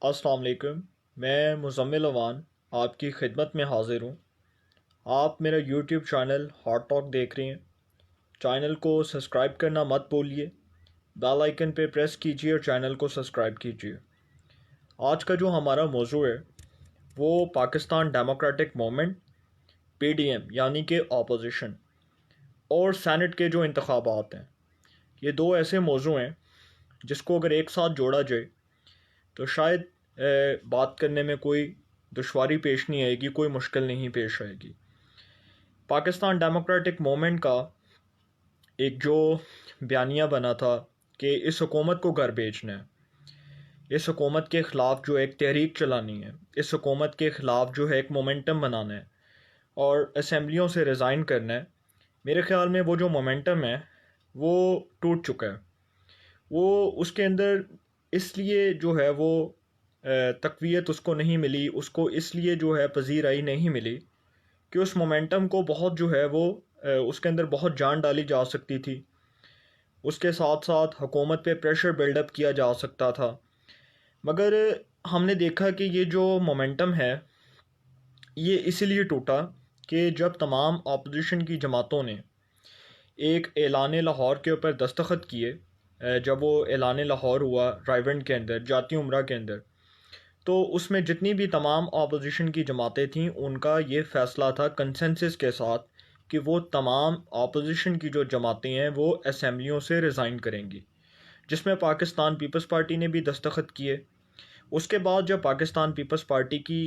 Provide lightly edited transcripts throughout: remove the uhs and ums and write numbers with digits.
अस्सलाम वालेकुम। मैं मुज़म्मिल अवान आपकी खिदमत में हाज़िर हूँ। आप मेरा यूट्यूब चैनल हॉट टॉक देख रहे हैं। चैनल को सब्सक्राइब करना मत भूलिए, बेल आइकन पे प्रेस कीजिए और चैनल को सब्सक्राइब कीजिए। आज का जो हमारा मौजू है वो पाकिस्तान डेमोक्रेटिक मूवमेंट पीडीएम यानी कि अपोजिशन और सेनेट के जो इंतखाबात हैं। ये दो ऐसे मौजू हैं जिसको अगर एक साथ जोड़ा जाए तो शायद बात करने में कोई दुश्वारी पेश नहीं आएगी, कोई मुश्किल नहीं पेश आएगी। पाकिस्तान डेमोक्रेटिक मूवमेंट का एक जो बयानिया बना था कि इस हुकूमत को घर भेजना है, इस हुकूमत के ख़िलाफ़ जो एक तहरीक चलानी है, इस हुकूमत के ख़िलाफ़ जो है एक मोमेंटम बनाना है और असम्बलियों से रिज़ाइन करना है। मेरे ख़्याल में वो जो मोमेंटम है वो टूट चुका है। वो उसके अंदर इसलिए जो है वो तक़वियत उसको नहीं मिली, उसको इसलिए जो है पजीराई नहीं मिली कि उस मोमेंटम को बहुत जो है वो उसके अंदर बहुत जान डाली जा सकती थी। उसके साथ साथ हुकूमत पे प्रेशर बिल्डअप किया जा सकता था। मगर हमने देखा कि ये जो मोमेंटम है ये इसीलिए टूटा कि जब तमाम अपोजिशन की जमातों ने एक ऐलान लाहौर के ऊपर दस्तखत किए, जब वो ऐलान लाहौर हुआ रायवंड के अंदर जाती उम्रा के अंदर, तो उसमें जितनी भी तमाम अपोजिशन की जमातें थीं उनका ये फ़ैसला था कंसेंसस के साथ कि वो तमाम अपोजिशन की जो जमातें हैं वो असम्बलियों से रिज़ाइन करेंगी, जिसमें पाकिस्तान पीपल्स पार्टी ने भी दस्तखत किए। उसके बाद जब पाकिस्तान पीपल्स पार्टी की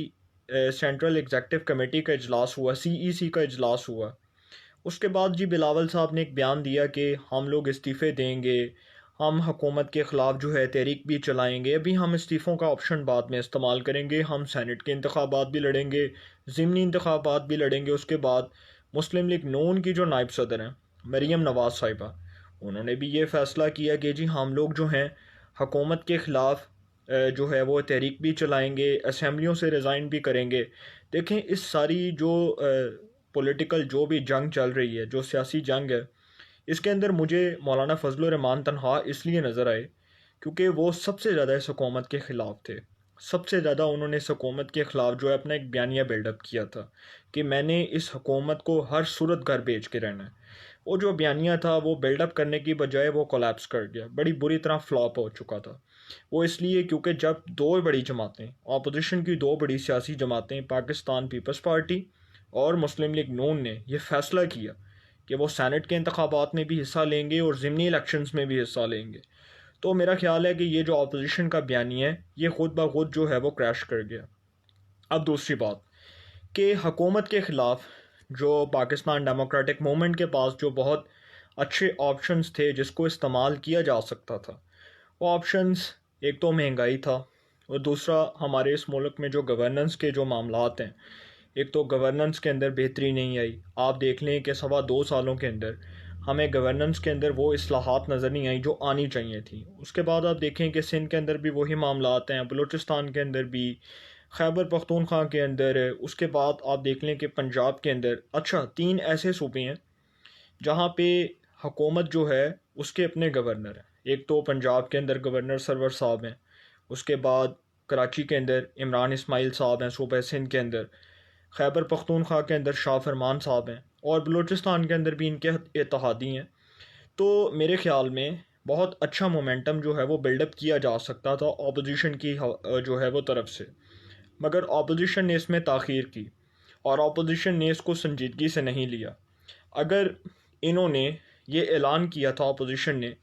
सेंट्रल एग्जेक्टिव कमेटी का इजलास हुआ, CEC का इजलास हुआ, उसके बाद जी बिलावल साहब ने एक बयान दिया कि हम लोग इस्तीफ़े देंगे, हम हुकूमत के ख़िलाफ़ जो है तहरीक भी चलाएंगे। अभी हम इस्तीफ़ों का ऑप्शन बाद में इस्तेमाल करेंगे, हम सेनेट के इंतखाबात भी लड़ेंगे, ज़िमनी इंतखाबात भी लड़ेंगे। उसके बाद मुस्लिम लीग नून की जो नायब सदर हैं मरीम नवाज़ साहिबा, उन्होंने भी ये फ़ैसला किया कि जी हम लोग जो हैं हुकूमत के ख़िलाफ़ जो है वो तहरीक भी चलाएंगे, असम्बलियों से रिज़ाइन भी करेंगे। देखें इस सारी जो पॉलिटिकल जो भी जंग चल रही है, जो सियासी जंग है, इसके अंदर मुझे मौलाना फजलुर रहमान तनहा इसलिए नज़र आए क्योंकि वो सबसे ज़्यादा इस हुकूमत के ख़िलाफ़ थे। सबसे ज़्यादा उन्होंने इस हुकूमत के ख़िलाफ़ जो है अपना एक बयानिया बिल्डअप किया था कि मैंने इस हुकूमत को हर सूरत घर भेज के रहना है। वो जो बयानिया था वो बिल्डअप करने की बजाय वो कोलैप्स कर गया, बड़ी बुरी तरह फ्लॉप हो चुका था। वो इसलिए क्योंकि जब दो बड़ी जमातें, अपोजिशन की दो बड़ी सियासी जमातें पाकिस्तान पीपल्स पार्टी और मुस्लिम लीग नून ने यह फ़ैसला किया कि वो सेनेट के इंतखाबात में भी हिस्सा लेंगे और ज़िमनी इलेक्शंस में भी हिस्सा लेंगे, तो मेरा ख़्याल है कि ये जो अपोजिशन का बयानिया है ये ख़ुद ब खुद जो है वो क्रैश कर गया। अब दूसरी बात कि हुकूमत के ख़िलाफ़ जो पाकिस्तान डेमोक्रेटिक मूवमेंट के पास जो बहुत अच्छे ऑप्शंस थे जिसको इस्तेमाल किया जा सकता था, वो ऑप्शंस एक तो महंगाई था और दूसरा हमारे इस मुल्क में जो गवर्नेंस के जो मामलात हैं। एक तो गवर्नेंस के अंदर बेहतरी नहीं आई। आप देख लें कि 2.25 सालों के अंदर हमें गवर्नेंस के अंदर वो इस्लाहात नज़र नहीं आई जो आनी चाहिए थी। उसके बाद आप देखें कि सिंध के अंदर भी वही मामलात हैं, बलूचिस्तान के अंदर भी, खैबर पख्तूनख्वा के अंदर। उसके बाद आप देख लें कि पंजाब के अंदर। अच्छा, 3 ऐसे सूबे हैं जहाँ पे हुकूमत जो है उसके अपने गवर्नर हैं। एक तो पंजाब के अंदर गवर्नर सरवर साहब हैं, उसके बाद कराची के अंदर इमरान इस्माइल साहब हैं, सूबे सिंध के अंदर खैबर पख्तूनख्वा के अंदर शाह फरमान साहब हैं और बलूचिस्तान के अंदर भी इनके इत्तेहादी हैं। तो मेरे ख़्याल में बहुत अच्छा मोमेंटम जो है वो बिल्डअप किया जा सकता था अपोजिशन की जो है वो तरफ से, मगर अपोजिशन ने इसमें ताख़ीर की और अपोजिशन ने इसको संजीदगी से नहीं लिया। अगर इन्होंने ये ऐलान किया था अपोजिशन ने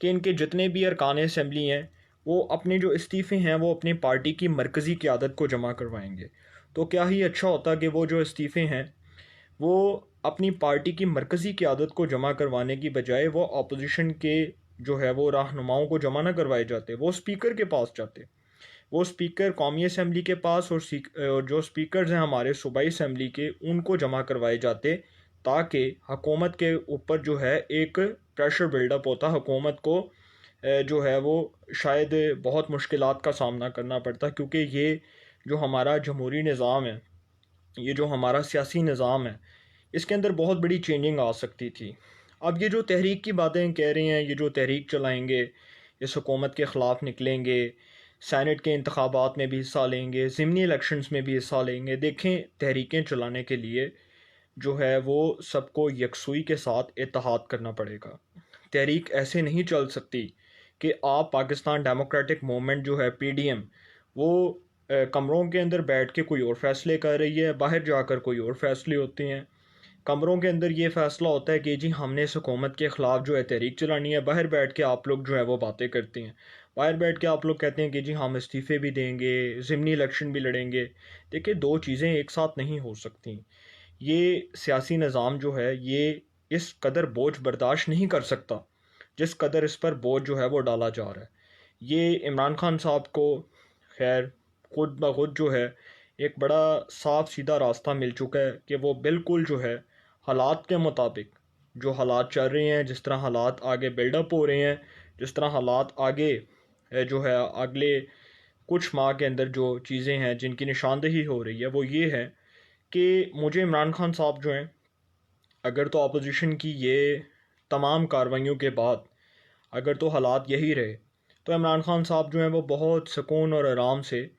कि इनके जितने भी अरकान असम्बली हैं वो अपने जो इस्तीफ़े हैं वो अपनी पार्टी की मरकज़ी क़यादत को जमा करवाएंगे, तो क्या ही अच्छा होता कि वो जो इस्तीफ़े हैं वो अपनी पार्टी की मरकज़ी क़यादत को जमा करवाने की बजाय वो अपोजिशन के जो है वो रहनुमाओं को जमा ना करवाए जाते, वो स्पीकर के पास जाते। वो स्पीकर कौमी असम्बली के पास और जो स्पीकर्स हैं हमारे सूबाई असम्बली के, उनको जमा करवाए जाते ताकि हुकूमत के ऊपर जो है एक प्रेशर बिल्डअप होता। हुकूमत को जो है वो शायद बहुत मुश्किलात का सामना करना पड़ता, क्योंकि ये जो हमारा जमहूरी निज़ाम है, ये जो हमारा सियासी निज़ाम है, इसके अंदर बहुत बड़ी चेंजिंग आ सकती थी। अब ये जो तहरीक की बातें कह रहे हैं, ये जो तहरीक चलाएंगे, इस हुकूमत के ख़िलाफ़ निकलेंगे, सैनेट के इंतखाबात में भी हिस्सा लेंगे, ज़िमनी इलेक्शंस में भी हिस्सा लेंगे। देखें, तहरीकें चलाने के लिए जो है वो सबको यकसुई के साथ इत्तेहाद करना पड़ेगा। तहरीक ऐसे नहीं चल सकती कि आप पाकिस्तान डेमोक्रेटिक मूवमेंट जो है PDM, वो कमरों के अंदर बैठ के कोई और फैसले कर रही है, बाहर जाकर कोई और फैसले होते हैं। कमरों के अंदर ये फ़ैसला होता है कि जी हमने इस हुकूमत के ख़िलाफ़ जो है तहरीक चलानी है, बाहर बैठ के आप लोग जो है वो बातें करते हैं। बाहर बैठ के आप लोग कहते हैं कि जी हम इस्तीफ़े भी देंगे, ज़िमनी इलेक्शन भी लड़ेंगे। देखिए, दो चीज़ें एक साथ नहीं हो सकती। ये सियासी निज़ाम जो है ये इस कदर बोझ बर्दाश्त नहीं कर सकता जिस कदर इस पर बोझ जो है वो डाला जा रहा है। ये इमरान खान साहब को खैर खुद ब खुद जो है एक बड़ा साफ सीधा रास्ता मिल चुका है कि वो बिल्कुल जो है हालात के मुताबिक, जो हालात चल रहे हैं, जिस तरह हालात आगे बिल्डअप हो रहे हैं, जिस तरह हालात आगे जो है अगले कुछ माह के अंदर जो चीज़ें हैं जिनकी निशानदेही हो रही है, वो ये है कि मुझे इमरान खान साहब जो हैं, अगर तो अपोजिशन की ये तमाम कार्रवाइयों के बाद अगर तो हालात यही रहे, तो इमरान खान साहब जो हैं वो बहुत सुकून और आराम से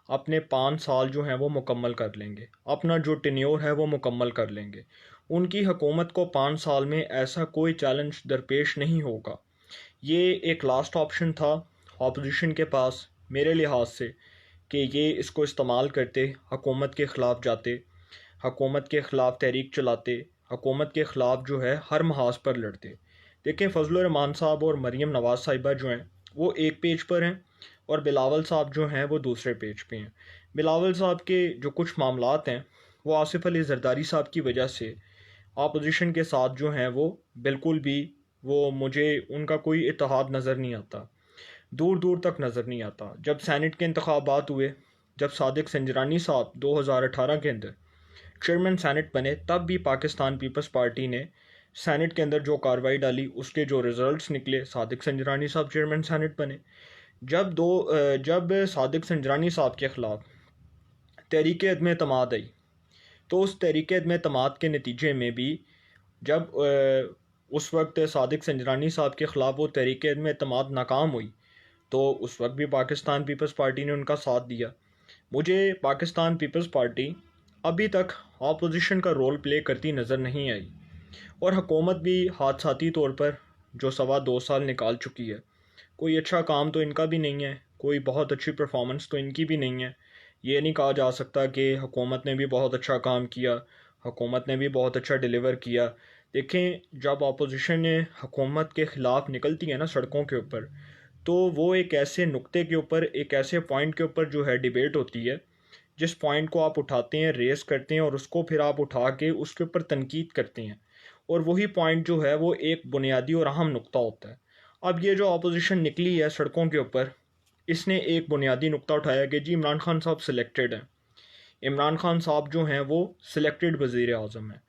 अपने 5 साल जो हैं वो मुकम्मल कर लेंगे, अपना जो टेन्योर है वो मुकम्मल कर लेंगे। उनकी हुकूमत को 5 साल में ऐसा कोई चैलेंज दरपेश नहीं होगा। ये एक लास्ट ऑप्शन था अपोजिशन के पास मेरे लिहाज से कि ये इसको इस्तेमाल करते, हुकूमत के ख़िलाफ़ जाते, हुकूमत के ख़िलाफ़ तहरीक चलाते, हुकूमत के ख़िलाफ़ जो है हर महाज पर लड़ते। देखें, फजल रहमान साहब और मरीम नवाज़ साहिबा जो हैं वो एक पेज पर हैं और बिलावल साहब जो हैं वो दूसरे पेज पे हैं। बिलावल साहब के जो कुछ मामलात हैं वो आसिफ अली जरदारी साहब की वजह से अपोजिशन के साथ जो हैं वो बिल्कुल भी, वो मुझे उनका कोई इत्तेहाद नज़र नहीं आता, दूर दूर तक नज़र नहीं आता। जब सैनेट के इंतखाबात हुए, जब सादिक संजरानी साहब 2018 के अंदर चेयरमैन सैनेट बने, तब भी पाकिस्तान पीपल्स पार्टी ने सैनेट के अंदर जो कार्रवाई डाली उसके जो रिज़ल्ट्स निकले, सादिक संजरानी साहब चेयरमैन सैनेट बने। जब सादिक संजरानी साहब के ख़िलाफ़ तहरीक अदम एतमाद आई, तो उस तहरीक अदम एतमाद के नतीजे में भी जब उस वक्त सादिक संजरानी साहब के ख़िलाफ़ वो तहरीक अदम एतमाद नाकाम हुई, तो उस वक्त भी पाकिस्तान पीपल्स पार्टी ने उनका साथ दिया। मुझे पाकिस्तान पीपल्स पार्टी अभी तक अपोजिशन का रोल प्ले करती नज़र नहीं आई और हुकूमत भी हादसाती तौर पर जो 2.25 साल निकाल चुकी है, कोई अच्छा काम तो इनका भी नहीं है, कोई बहुत अच्छी परफॉर्मेंस तो इनकी भी नहीं है। ये नहीं कहा जा सकता कि हुकूमत ने भी बहुत अच्छा काम किया, हुकूमत ने भी बहुत अच्छा डिलीवर किया। देखें, जब अपोजिशन हुकूमत के ख़िलाफ़ निकलती है ना सड़कों के ऊपर, तो वो एक ऐसे नुक्ते के ऊपर, एक ऐसे पॉइंट के ऊपर जो है डिबेट होती है, जिस पॉइंट को आप उठाते हैं, रेस करते हैं और उसको फिर आप उठा के उसके ऊपर तनकीद करते हैं, और वही पॉइंट जो है वो एक बुनियादी और अहम नुक्ता होता है। अब ये जो अपोजिशन निकली है सड़कों के ऊपर, इसने एक बुनियादी नुक्ता उठाया कि जी इमरान खान साहब सिलेक्टेड हैं, इमरान खान साहब जो हैं वो सिलेक्टेड वज़ीर आज़म हैं।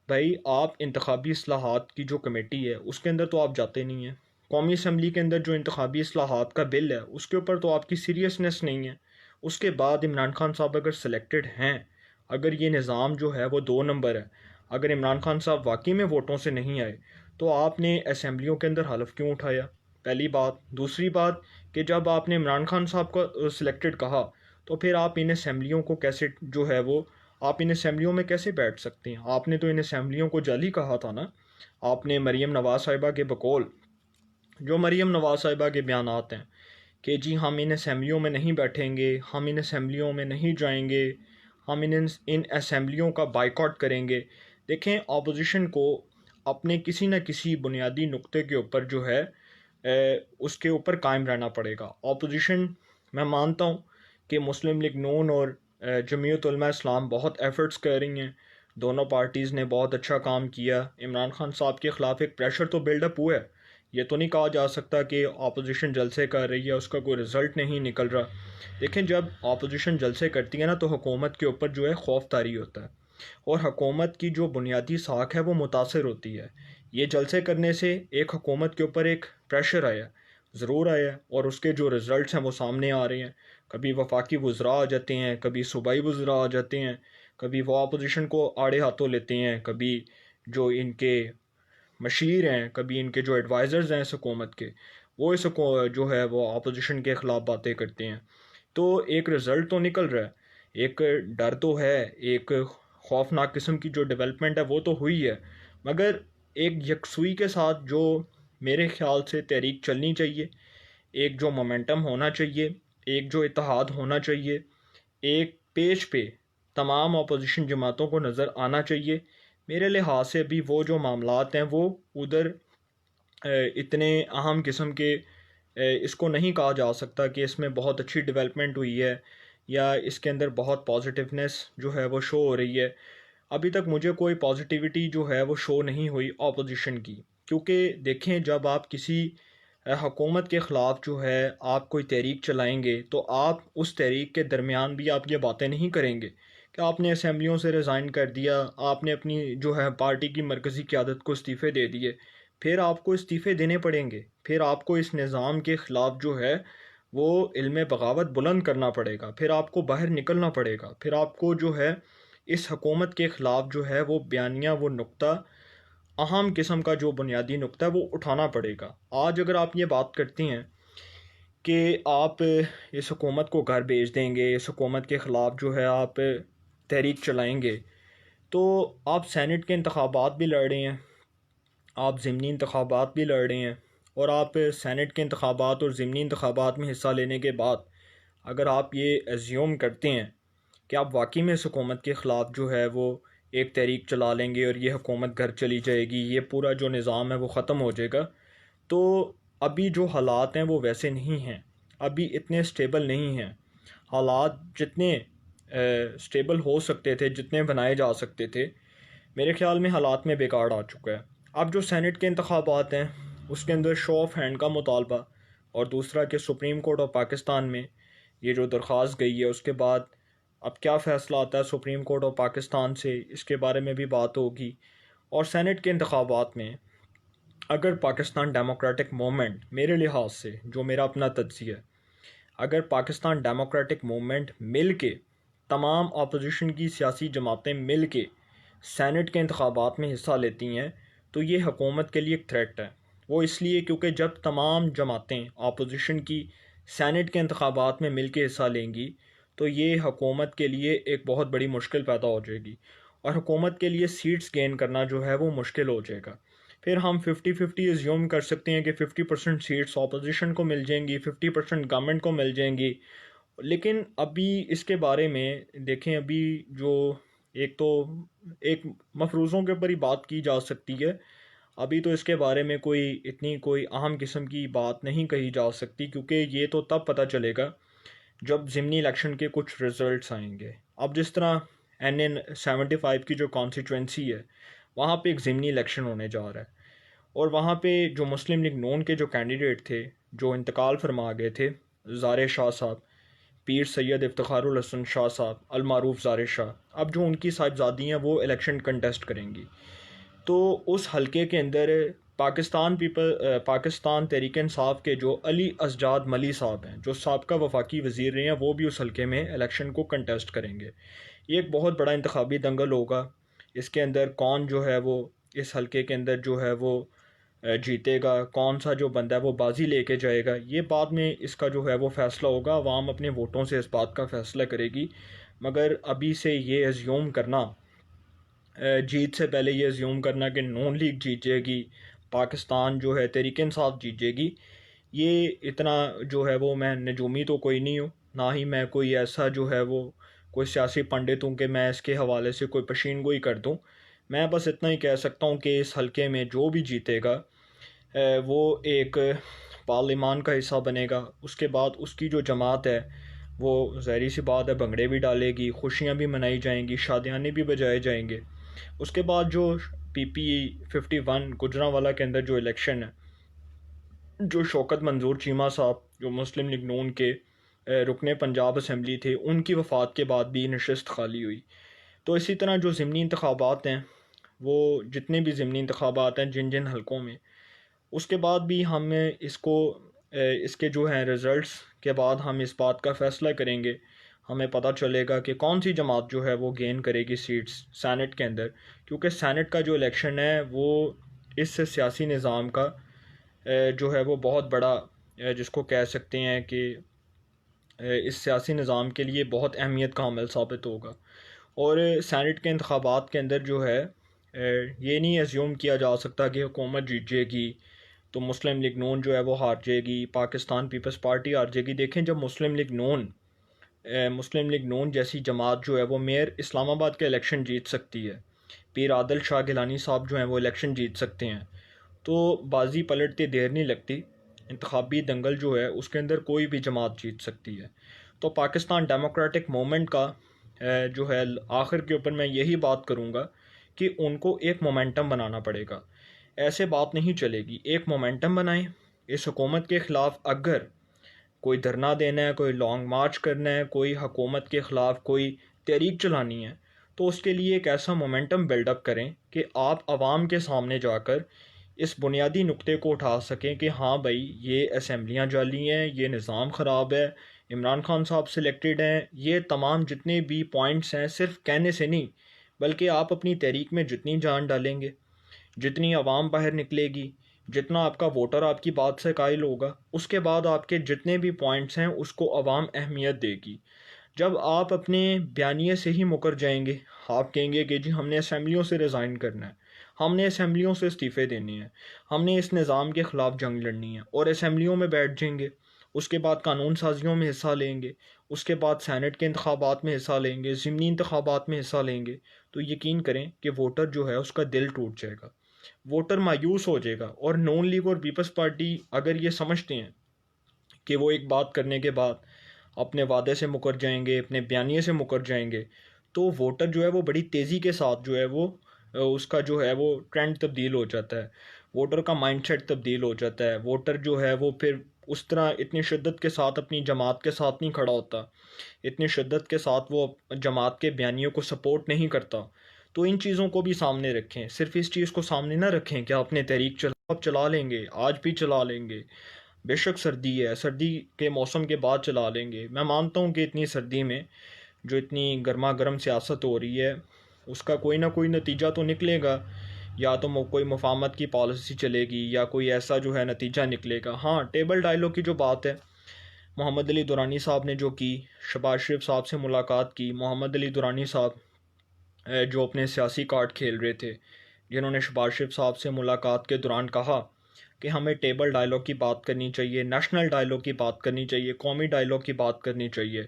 भाई, आप इंतखाबी इस्लाहात की जो कमेटी है उसके अंदर तो आप जाते नहीं हैं। कौमी असम्बली के अंदर जो इंतखाबी इस्लाहात का बिल है उसके ऊपर तो आपकी सीरियसनेस नहीं है। उसके बाद इमरान खान साहब अगर सिलेक्टेड हैं, अगर ये निज़ाम जो है वो 2 नंबर है, अगर इमरान खान साहब वाकई में वोटों से नहीं आए, तो आपने असम्बलियों के अंदर हलफ क्यों उठाया? पहली बात। दूसरी बात कि जब आपने इमरान खान साहब को सिलेक्टेड कहा, तो फिर आप इन असम्बलियों को कैसे जो है वो, आप इन असम्बलियों में कैसे बैठ सकते हैं? आपने तो इन असम्बलियों को जाली कहा था ना। आपने मरीम नवाज़ साहिबा के बकौल, जो मरीम नवाज़ साहिबा के बयानात हैं कि जी हम इन असम्बलियों में नहीं बैठेंगे, हम इन असम्बलियों में नहीं जाएंगे, हम इन असम्बलियों का बाइकआउट करेंगे। देखें, अपोजिशन को अपने किसी न किसी बुनियादी नुक्ते के ऊपर जो है उसके ऊपर कायम रहना पड़ेगा। अपोजिशन, मैं मानता हूँ कि मुस्लिम लीग नून और जमीयत उलमा इस्लाम बहुत एफ़र्ट्स कर रही हैं, दोनों पार्टीज़ ने बहुत अच्छा काम किया। इमरान खान साहब के ख़िलाफ़ एक प्रेशर तो बिल्डअप हुआ है, ये तो नहीं कहा जा सकता कि अपोजिशन जलसे कर रही है, उसका कोई रिज़ल्ट नहीं निकल रहा। देखें, जब अपोजिशन जलसे करती है ना, तो हुकूमत के ऊपर जो है खौफ तारी होता है और हुकूमत की जो बुनियादी साख है वो मुतासर होती है। ये जलसे करने से एक हुकूमत के ऊपर एक प्रेशर आया, ज़रूर आया, और उसके जो रिज़ल्ट्स हैं वो सामने आ रहे हैं। कभी वफाकी वज़रा आ जाते हैं, कभी सूबाई वज़रा आ जाते हैं, कभी वो अपोजिशन को आड़े हाथों लेते हैं, कभी जो इनके मशीर हैं, कभी इनके जो एडवाइज़र्स हैं इस हुकूमत के, वो जो है वो अपोजिशन के ख़िलाफ़ बातें करते हैं। तो एक रिज़ल्ट तो निकल रहा है, एक डर तो है, एक खौफनाक किस्म की जो डेवलपमेंट है वो तो हुई है, मगर एक यकसुई के साथ जो मेरे ख़्याल से तहरीक चलनी चाहिए, एक जो मोमेंटम होना चाहिए, एक जो इत्तेहाद होना चाहिए, एक पेज पे तमाम अपोजिशन जमातों को नज़र आना चाहिए। मेरे लिहाज से अभी वो जो मामलात हैं वो उधर इतने अहम किस्म के इसको नहीं कहा जा सकता कि इसमें बहुत अच्छी डेवलपमेंट हुई है या इसके अंदर बहुत पॉजिटिवनेस जो है वो शो हो रही है। अभी तक मुझे कोई पॉजिटिविटी जो है वो शो नहीं हुई अपोजिशन की, क्योंकि देखें जब आप किसी हुकूमत के ख़िलाफ़ जो है आप कोई तहरीक चलाएंगे तो आप उस तहरीक के दरमियान भी आप ये बातें नहीं करेंगे कि आपने असम्बलियों से रिज़ाइन कर दिया, आपने अपनी जो है पार्टी की मरकज़ी क़यादत को इस्तीफ़े दे दिए। फिर आपको इस्तीफ़े देने पड़ेंगे, फिर आपको इस निज़ाम के ख़िलाफ़ जो है वो इल्म बगावत बुलंद करना पड़ेगा, फिर आपको बाहर निकलना पड़ेगा, फिर आपको जो है इस हुकूमत के ख़िलाफ़ जो है वो बयानिया, वो नुक्ता, अहम किस्म का जो बुनियादी नुक्ता है वो उठाना पड़ेगा। आज अगर आप ये बात करती हैं कि आप इस हुकूमत को घर भेज देंगे, इस हुकूमत के ख़िलाफ़ जो है आप तहरीक चलाएँगे, तो आप सेनेट के इंतखाबात भी लड़ रहे हैं, आप ज़िमनी इंतखाबात भी लड़ रहे हैं, और आप सेनेट के इंतखाबात और ज़िमनी इंतखाबात में हिस्सा लेने के बाद अगर आप ये एज्यूम करते हैं कि आप वाकई में इस हुकूमत के ख़िलाफ़ जो है वो एक तहरीक चला लेंगे और ये हुकूमत घर चली जाएगी, ये पूरा जो निज़ाम है वो ख़त्म हो जाएगा, तो अभी जो हालात हैं वो वैसे नहीं हैं, अभी इतने स्टेबल नहीं हैं। हालात जितने स्टेबल हो सकते थे, जितने बनाए जा सकते थे, मेरे ख़्याल में हालात में बिगाड़ आ चुका है। अब जो सेनेट के इंतखाबात हैं उसके अंदर शो ऑफ हैंड का मुतालबा, और दूसरा कि सुप्रीम कोर्ट ऑफ पाकिस्तान में ये जो दरख्वास्त गई है उसके बाद अब क्या फ़ैसला आता है सुप्रीम कोर्ट ऑफ पाकिस्तान से, इसके बारे में भी बात होगी। और सेनेट के इंतखाबात में अगर पाकिस्तान डेमोक्रेटिक मूवमेंट, मेरे लिहाज से जो मेरा अपना तज्ज़िया है, अगर पाकिस्तान डेमोक्रेटिक मूवमेंट मिल के, तमाम अपोजिशन की सियासी जमातें मिल के सेनेट के इंतखाबात में हिस्सा लेती हैं तो ये हुकूमत के लिए एक थ्रेट है। वो इसलिए क्योंकि जब तमाम जमातें अपोजिशन की सेनेट के इंतखाबात में मिल के हिस्सा लेंगी तो ये हुकूमत के लिए एक बहुत बड़ी मुश्किल पैदा हो जाएगी, और हुकूमत के लिए सीट्स गेन करना जो है वो मुश्किल हो जाएगा। फिर हम 50-50 एज्यूम कर सकते हैं कि 50% सीट्स अपोजिशन को मिल जाएंगी, 50% गवर्नमेंट को मिल जाएंगी, लेकिन अभी इसके बारे में देखें, अभी जो एक तो एक मफरूज़ों के ऊपर ही बात की जा सकती है, अभी तो इसके बारे में कोई इतनी कोई अहम किस्म की बात नहीं कही जा सकती, क्योंकि ये तो तब पता चलेगा जब ज़िमनी इलेक्शन के कुछ रिज़ल्ट्स आएंगे। अब जिस तरह NN-75 की जो कॉन्स्टिट्यूंसी है वहाँ पे एक ज़िमनी इलेक्शन होने जा रहा है, और वहाँ पे जो मुस्लिम लीग नून के जो कैंडिडेट थे जो इंतकाल फरमा गए थे, ज़ारे शाह साहब, पीर सैयद इफ्तिखारुल हसन शाह साहब, अलमारूफ ज़ारे शाह, अब जो उनकी साहिबजादी हैं वो इलेक्शन कंटेस्ट करेंगी। तो उस हलके के अंदर पाकिस्तान तहरीक इंसाफ के जो अली असजाद मली साहब हैं, जो साबका वफाकी वज़ीर रहे हैं, वो भी उस हलके में इलेक्शन को कंटेस्ट करेंगे। ये एक बहुत बड़ा इंतखाबी दंगल होगा। इसके अंदर कौन जो है वो इस हलके के अंदर जो है वो जीतेगा, कौन सा जो बंदा है वो बाजी लेके जाएगा, ये बाद में इसका जो है वो फ़ैसला होगा। आवाम अपने वोटों से इस बात का फ़ैसला करेगी, मगर अभी से ये एज्यूम करना, जीत से पहले ये एज्यूम करना कि नून लीग जीत जाएगी, पाकिस्तान जो है तहरीक इंसाफ जीत जाएगी, ये इतना जो है वो, मैं नजूमी तो कोई नहीं हूँ, ना ही मैं कोई ऐसा जो है वो कोई सियासी पंडित हूँ कि मैं इसके हवाले से कोई पशीन गोई कर दूँ। मैं बस इतना ही कह सकता हूँ कि इस हलके में जो भी जीतेगा वो एक पार्लिमान का हिस्सा बनेगा। उसके बाद उसकी जो जमात है वो ज़ाहिर सी बात है भंगड़े भी डालेगी, खुशियाँ भी मनाई जाएंगी, शादियाने भी बजाए जाएंगे। उसके बाद जो PP-51 गुजरांवाला के अंदर जो इलेक्शन है, जो शौकत मंजूर चीमा साहब जो मुस्लिम लीग नून के रुकने पंजाब असम्बली थे, उनकी वफ़ात के बाद भी नशस्त खाली हुई। तो इसी तरह जो ज़िमनी इंतखाबात हैं, वो जितने भी ज़िमनी इंतखाबात हैं जिन जिन हलकों में, उसके बाद भी हम इसको इसके जो हैं रिज़ल्ट्स के बाद हम इस बात का फ़ैसला करेंगे। हमें पता चलेगा कि कौन सी जमात जो है वो गेन करेगी सीट्स सेनेट के अंदर, क्योंकि सेनेट का जो इलेक्शन है वो इस सियासी निज़ाम का जो है वो बहुत बड़ा जिसको कह सकते हैं कि इस सियासी निज़ाम के लिए बहुत अहमियत का हामिल साबित होगा। और सेनेट के इंतखाबात के अंदर जो है ये नहीं एज्यूम किया जा सकता कि हुकूमत जीत जाएगी तो मुस्लिम लीग नून जो है वो हार जाएगी, पाकिस्तान पीपल्स पार्टी हार जाएगी। देखें, जब मुस्लिम लीग नून जैसी जमात जो है वो मेयर इस्लामाबाद के इलेक्शन जीत सकती है, पीर आदल शाह गिलानी साहब जो हैं वो इलेक्शन जीत सकते हैं, तो बाजी पलटते देर नहीं लगती। इंतखाबी दंगल जो है उसके अंदर कोई भी जमात जीत सकती है। तो पाकिस्तान डेमोक्रेटिक मूवमेंट का जो है आखिर के ऊपर मैं यही बात करूँगा कि उनको एक मोमेंटम बनाना पड़ेगा। ऐसे बात नहीं चलेगी, एक मोमेंटम बनाएं। इस हुकूमत के ख़िलाफ़ अगर कोई धरना देना है, कोई लॉन्ग मार्च करना है, कोई हुकूमत के ख़िलाफ़ कोई तहरीक चलानी है, तो उसके लिए एक ऐसा मोमेंटम बिल्डअप करें कि आप आवाम के सामने जाकर इस बुनियादी नुक्ते को उठा सकें कि हाँ भाई, ये असम्बलियाँ जाली हैं, ये निज़ाम ख़राब है, इमरान खान साहब सिलेक्टेड हैं। ये तमाम जितने भी पॉइंट्स हैं सिर्फ कहने से नहीं, बल्कि आप अपनी तहरीक में जितनी जान डालेंगे, जितनी आवाम बाहर निकलेगी, जितना आपका वोटर आपकी बात से कायल होगा, उसके बाद आपके जितने भी पॉइंट्स हैं उसको आवाम अहमियत देगी। जब आप अपने बयानिए से ही मुकर जाएंगे, आप कहेंगे कि जी हमने असम्बलियों से रिज़ाइन करना है, हमने असम्बलियों से इस्तीफ़े देने हैं, हमने इस निज़ाम के ख़िलाफ़ जंग लड़नी है, और असम्बलियों में बैठ जाएंगे, उसके बाद कानून साजियों में हिस्सा लेंगे, उसके बाद सैनेट के इंतखाबात में हिस्सा लेंगे, ज़िमनी इंतखाबात में हिस्सा लेंगे, तो यकीन करें कि वोटर जो है उसका दिल टूट जाएगा, वोटर मायूस हो जाएगा। और नॉन लीग और पीपल्स पार्टी अगर ये समझते हैं कि वो एक बात करने के बाद अपने वादे से मुकर जाएंगे, अपने बयानिए से मुकर जाएंगे, तो वोटर जो है वो बड़ी तेज़ी के साथ जो है वो उसका जो है वो ट्रेंड तब्दील हो जाता है, वोटर का माइंडसेट तब्दील हो जाता है। वोटर जो है वो फिर उस तरह इतनी शिद्दत के साथ अपनी जमात के साथ नहीं खड़ा होता, इतनी शिद्दत के साथ वो जमात के बयानियों को सपोर्ट नहीं करता। तो इन चीज़ों को भी सामने रखें, सिर्फ इस चीज़ को सामने ना रखें कि आपने तहरीक आप चला लेंगे, आज भी चला लेंगे, बेशक सर्दी है, सर्दी के मौसम के बाद चला लेंगे। मैं मानता हूँ कि इतनी सर्दी में जो इतनी गर्मा गर्म सियासत हो रही है उसका कोई ना कोई नतीजा तो निकलेगा, या तो कोई मुफाहमत की पॉलिसी चलेगी या कोई ऐसा जो है नतीजा निकलेगा। हाँ, टेबल डायलॉग की जो बात है, मोहम्मद अली दुरानी साहब ने जो की, शहबाज शरीफ साहब से मुलाकात की, मोहम्मद अली दुरानी साहब जो अपने सियासी कार्ड खेल रहे थे, जिन्होंने शहबाज शरीफ साहब से मुलाकात के दौरान कहा कि हमें टेबल डायलॉग की बात करनी चाहिए, नेशनल डायलॉग की बात करनी चाहिए, कौमी डायलॉग की बात करनी चाहिए,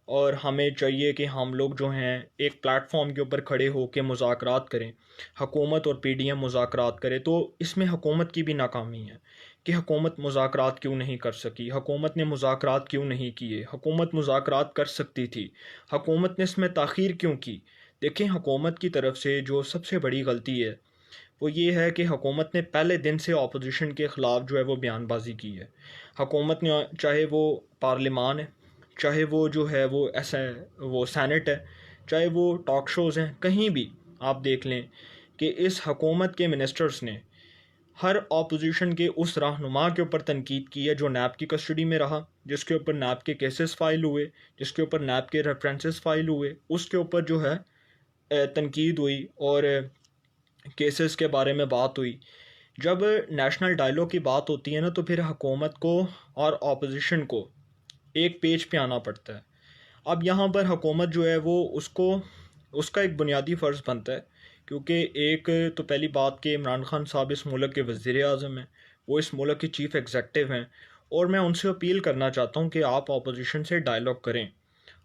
और हमें चाहिए कि हम लोग जो हैं एक प्लेटफॉर्म के ऊपर खड़े होकर मुज़ाकरात करें, हुकूमत और पीडीएम मुज़ाकरात करें। तो इसमें हुकूमत की भी नाकामी है कि हुकूमत मुज़ाकरात क्यों नहीं कर सकी, हुकूमत ने मुज़ाकरात क्यों नहीं किए, हुकूमत मुज़ाकरात कर सकती थी, हुकूमत ने इसमें ताख़ीर क्यों की। देखें, हुकूमत की तरफ से जो सबसे बड़ी गलती है वो ये है कि हुकूमत ने पहले दिन से अपोजिशन के ख़िलाफ़ जो है वो बयानबाजी की है। हुकूमत ने, चाहे वो पार्लिमान है, चाहे वो जो है वो ऐसा वो सैनेट है, चाहे वो टॉक शोज़ हैं, कहीं भी आप देख लें कि इस हुकूमत के मिनिस्टर्स ने हर अपोजिशन के उस रहनुमा के ऊपर तनकीद की है जो नैब की कस्टडी में रहा, जिसके ऊपर नैब के केसेस फ़ाइल हुए, जिसके ऊपर नैब के रेफरेंसेस फ़ाइल हुए, उसके ऊपर जो है तनकीद हुई और केसेस के बारे में बात हुई। जब नेशनल डायलॉग की बात होती है ना, तो फिर हुकूमत को और अपोजिशन को एक पेज पे आना पड़ता है। अब यहाँ पर हुकूमत जो है वो उसका एक बुनियादी फ़र्ज़ बनता है, क्योंकि एक तो पहली बात कि इमरान खान साहब इस मुल्क के वज़ीर आज़म हैं, वो इस मुल्क के चीफ़ एग्जेक्टिव हैं, और मैं उनसे अपील करना चाहता हूँ कि आप अपोजिशन से डायलॉग करें,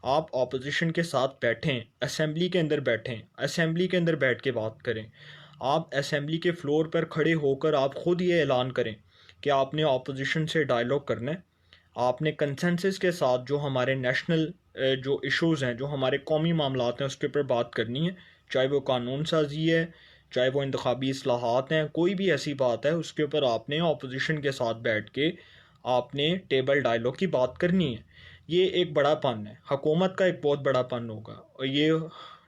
आप अपोजिशन के साथ बैठें, असेंबली के अंदर बैठें, असेंबली के अंदर बैठ के बात करें। आप असेंबली के फ्लोर पर खड़े होकर आप ख़ुद ये ऐलान करें कि आपने अपोजिशन से डायलॉग करना है, आपने कंसेंसस के साथ जो हमारे नेशनल जो इश्यूज़ हैं, जो हमारे कौमी मामलात हैं, उसके ऊपर बात करनी है, चाहे वो कानून साजी है, चाहे वो इंतखाबी इस्लाहात हैं, कोई भी ऐसी बात है उसके ऊपर आपने अपोजिशन के साथ बैठ के आपने टेबल डायलॉग की बात करनी है। ये एक बड़ापन है, हुकूमत का एक बहुत बड़ापन होगा, और ये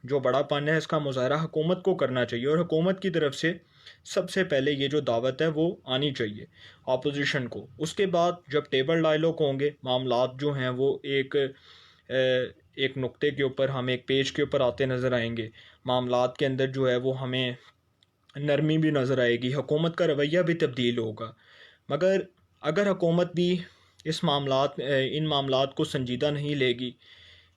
जो बड़ापन है इसका मुज़ाहरा हुकूमत को करना चाहिए, और हुकूमत की तरफ से सबसे पहले ये जो दावत है वो आनी चाहिए अपोजिशन को। उसके बाद जब टेबल डायलॉग होंगे, मामलात जो हैं वो एक नुक्ते के ऊपर, हम एक पेज के ऊपर आते नज़र आएंगे, मामलात के अंदर जो है वो हमें नरमी भी नज़र आएगी, हुकूमत का रवैया भी तब्दील होगा। मगर अगर हुकूमत भी इन मामलात को संजीदा नहीं लेगी,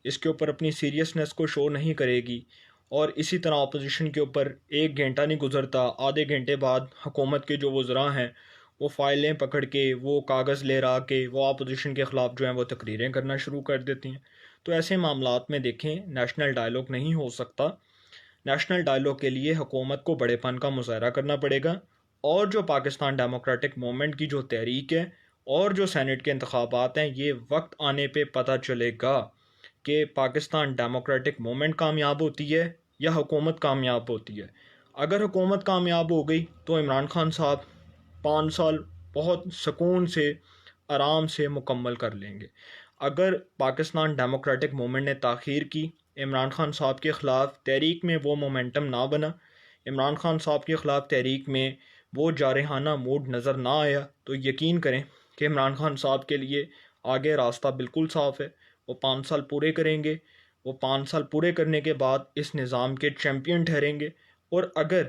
इसके ऊपर अपनी सीरियसनेस को शो नहीं करेगी, और इसी तरह अपोजिशन के ऊपर एक घंटा नहीं गुजरता, आधे घंटे बाद हुकूमत के जो वज़रा हैं वो फ़ाइलें पकड़ के, वो कागज़ ले रहा के वो अपोजिशन के ख़िलाफ़ जो हैं वो तकरीरें करना शुरू कर देती हैं। तो ऐसे मामलात में देखें, नेशनल डायलॉग नहीं हो सकता। नेशनल डायलॉग के लिए हुकूमत को बड़ेपन का मुजाहरा करना पड़ेगा, और जो पाकिस्तान डेमोक्रेटिक मूवमेंट की जो तहरीक है और जो सेनेट के इंतखाबात हैं, ये वक्त आने पे पता चलेगा कि पाकिस्तान डेमोक्रेटिक मूवमेंट कामयाब होती है या हुकूमत कामयाब होती है। अगर हुकूमत कामयाब हो गई तो इमरान खान साहब 5 साल बहुत सुकून से, आराम से मुकम्मल कर लेंगे। अगर पाकिस्तान डेमोक्रेटिक मूवमेंट ने ताख़ीर की, इमरान खान साहब के ख़िलाफ़ तहरीक में वो मोमेंटम ना बना, इमरान खान साहब के ख़िलाफ़ तहरीक में वो जारहाना मूड नज़र ना आया, तो यकीन करें कि इमरान खान साहब के लिए आगे रास्ता बिल्कुल साफ़ है। वो 5 साल पूरे करेंगे, वो 5 साल पूरे करने के बाद इस निज़ाम के चैम्पियन ठहरेंगे। और अगर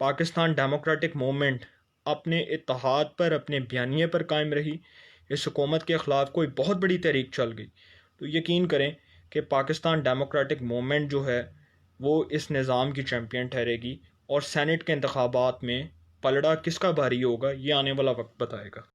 पाकिस्तान डेमोक्रेटिक मूवमेंट अपने इत्तेहाद पर, अपने बयानिए पर कायम रही, इस हुकूमत के ख़िलाफ़ कोई बहुत बड़ी तहरीक चल गई, तो यकीन करें कि पाकिस्तान डेमोक्रेटिक मूवमेंट जो है वो इस निज़ाम की चैम्पियन ठहरेगी, और सेनेट के इंतखाबात में पलड़ा किसका भारी होगा ये आने वाला वक्त बताएगा।